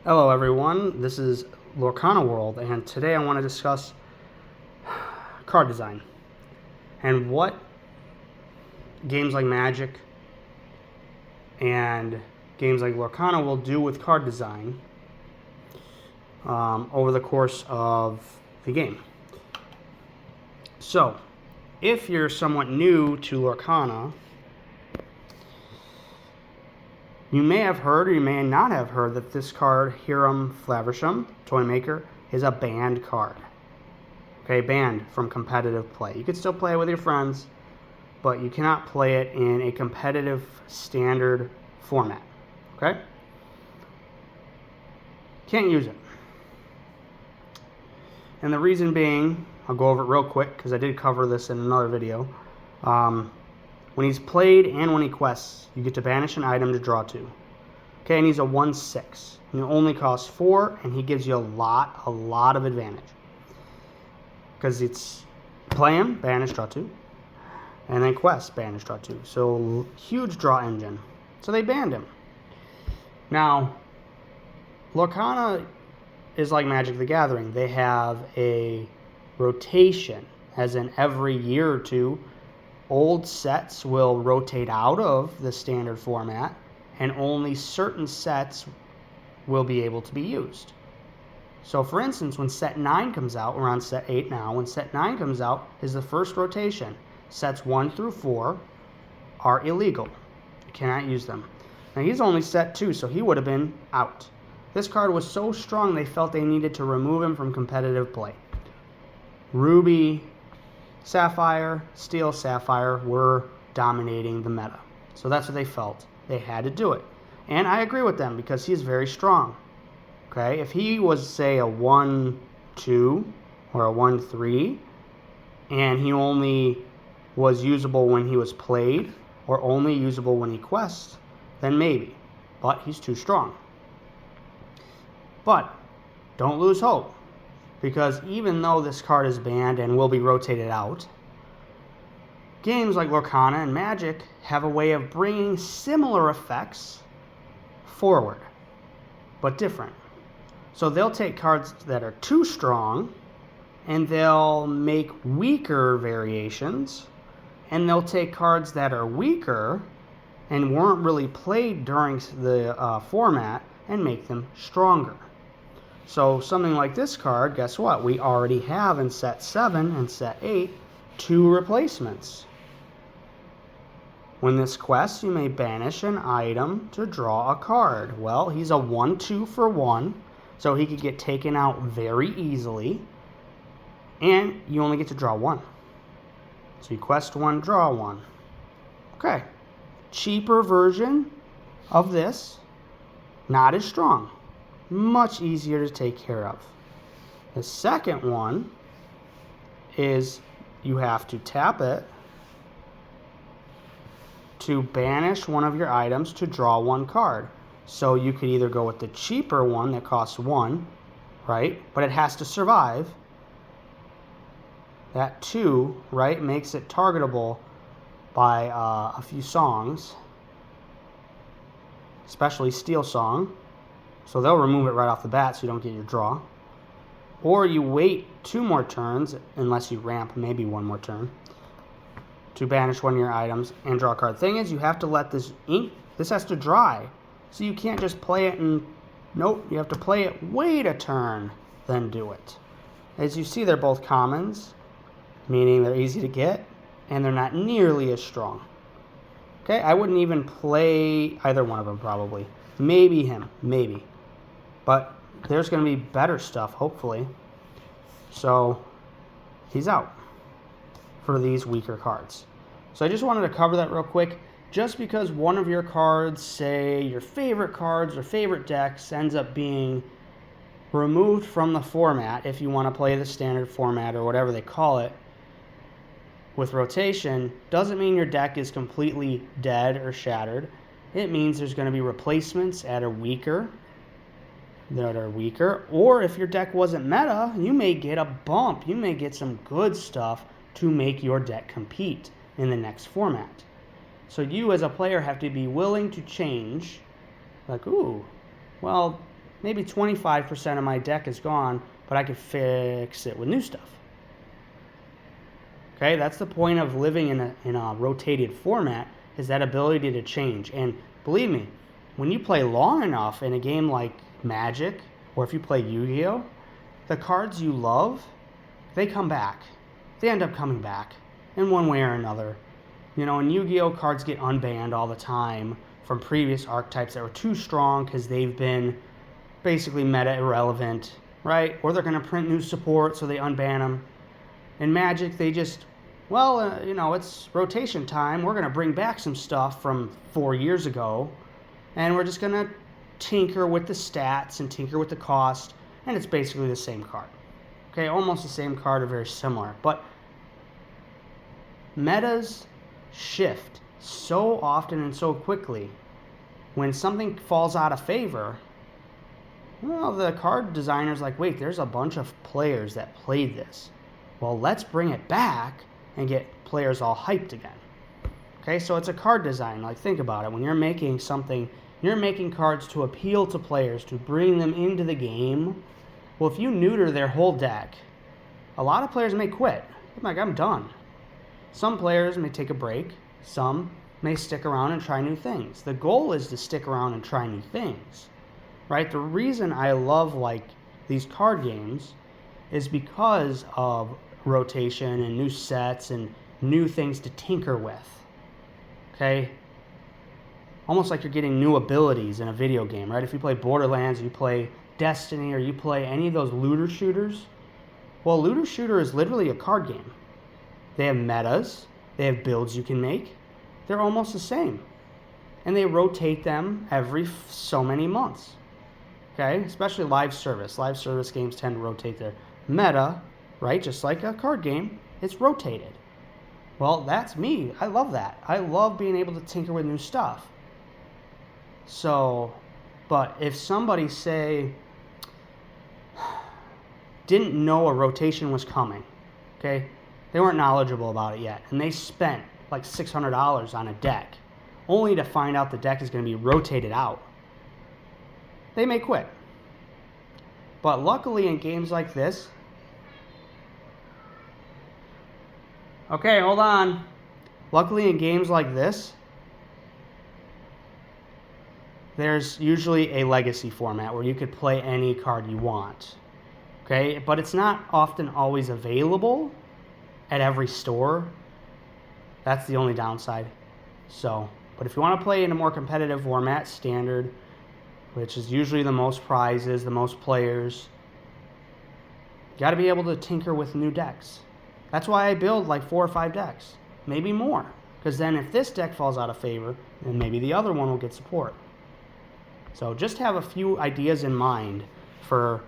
Hello everyone, this is Lorcana World, and today I want to discuss card design and what games like Magic and games like Lorcana will do with card design over the course of the game. So, if you're somewhat new to Lorcana, you may have heard or you may not have heard that this card, Hiram Flaversham, Toymaker, is a banned card. Okay, banned from competitive play. You can still play it with your friends, but you cannot play it in a competitive standard format. Okay? Can't use it. And the reason being, I'll go over it real quick because I did cover this in another video. When he's played and when he quests, you get to banish an item to draw 2. Okay, and he's a 1/6. He only costs 4, and he gives you a lot of advantage. Because it's play him, banish, draw 2. And then quest, banish, draw 2. So, huge draw engine. So they banned him. Now, Lorcana is like Magic the Gathering. They have a rotation, as in every year or two, old sets will rotate out of the standard format, and only certain sets will be able to be used. So for instance, when set 9 comes out, we're on set 8 now, when set 9 comes out is the first rotation. Sets 1 through 4 are illegal. You cannot use them. Now he's only set 2, so he would have been out. This card was so strong they felt they needed to remove him from competitive play. Ruby, Sapphire, Steel, Sapphire were dominating the meta. So that's what they felt. They had to do it. And I agree with them because he's very strong. Okay, if he was, say, a 1/2 or a 1/3, and he only was usable when he was played, or only usable when he quests, then maybe. But he's too strong. But don't lose hope, because even though this card is banned and will be rotated out, games like Lorcana and Magic have a way of bringing similar effects forward, but different. So they'll take cards that are too strong, and they'll make weaker variations, and they'll take cards that are weaker and weren't really played during the format and make them stronger. So something like this card, guess what? We already have in set 7 and set 8 2 replacements. When this quests, you may banish an item to draw a card. Well, he's a 1/2 for 1, so he could get taken out very easily, and you only get to draw 1. So you quest 1, draw 1. Okay, cheaper version of this, not as strong. Much easier to take care of. The second one is you have to tap it to banish one of your items to draw 1 card. So you could either go with the cheaper one that costs 1, right? But it has to survive. That 2, right, makes it targetable by a few songs, especially Steel Song. So they'll remove it right off the bat so you don't get your draw. Or you wait 2 more turns, unless you ramp maybe 1 more turn, to banish one of your items and draw a card. Thing is, you have to let this ink, this has to dry. So you can't just play it and, nope, you have to play it, wait a turn, then do it. As you see, they're both commons, meaning they're easy to get, and they're not nearly as strong. Okay, I wouldn't even play either one of them probably. Maybe him, maybe. But there's going to be better stuff, hopefully. So he's out for these weaker cards. So I just wanted to cover that real quick. Just because one of your cards, say your favorite cards or favorite decks, ends up being removed from the format, if you want to play the standard format or whatever they call it, with rotation, doesn't mean your deck is completely dead or shattered. It means there's going to be replacements that are weaker, or if your deck wasn't meta, you may get a bump. You may get some good stuff to make your deck compete in the next format. So you as a player have to be willing to change, like, ooh, well, maybe 25% of my deck is gone, but I could fix it with new stuff. Okay, that's the point of living in a rotated format, is that ability to change. And believe me, when you play long enough in a game like Magic, or if you play Yu-Gi-Oh, the cards you love, they come back. They end up coming back in one way or another. You know, in Yu-Gi-Oh, cards get unbanned all the time from previous archetypes that were too strong because they've been basically meta irrelevant, right? Or they're going to print new support, so they unban them. In Magic, they just, well, you know, it's rotation time. We're going to bring back some stuff from 4 years ago, and we're just going to tinker with the stats and tinker with the cost, and it's basically the same card. Okay, almost the same card or very similar. But metas shift so often and so quickly. When something falls out of favor, well, the card designer's like, wait, there's a bunch of players that played this. Well, let's bring it back and get players all hyped again. Okay, so it's a card design. Like, think about it. When you're making something, you're making cards to appeal to players, to bring them into the game. Well, if you neuter their whole deck, a lot of players may quit. They're like, I'm done. Some players may take a break. Some may stick around and try new things. The goal is to stick around and try new things, right? The reason I love like these card games is because of rotation and new sets and new things to tinker with, okay? Almost like you're getting new abilities in a video game, right? If you play Borderlands, you play Destiny, or you play any of those looter shooters, well, looter shooter is literally a card game. They have metas, they have builds you can make. They're almost the same. And they rotate them every so many months. Okay? Especially live service. Live service games tend to rotate their meta, right? Just like a card game, it's rotated. Well, that's me. I love that. I love being able to tinker with new stuff. So, but if somebody, say, didn't know a rotation was coming, okay? They weren't knowledgeable about it yet, and they spent like $600 on a deck, only to find out the deck is going to be rotated out. They may quit. But luckily in games like this, okay, hold on. Luckily in games like this, there's usually a legacy format where you could play any card you want. Okay, but it's not often always available at every store. That's the only downside. So, but if you want to play in a more competitive format, standard, which is usually the most prizes, the most players, you got to be able to tinker with new decks. That's why I build like 4 or 5 decks, maybe more. Because then if this deck falls out of favor, then maybe the other one will get support. So just have a few ideas in mind for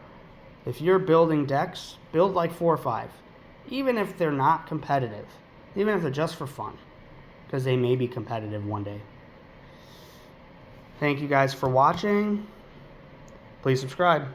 if you're building decks, build like 4 or 5. Even if they're not competitive. Even if they're just for fun. Because they may be competitive one day. Thank you guys for watching. Please subscribe.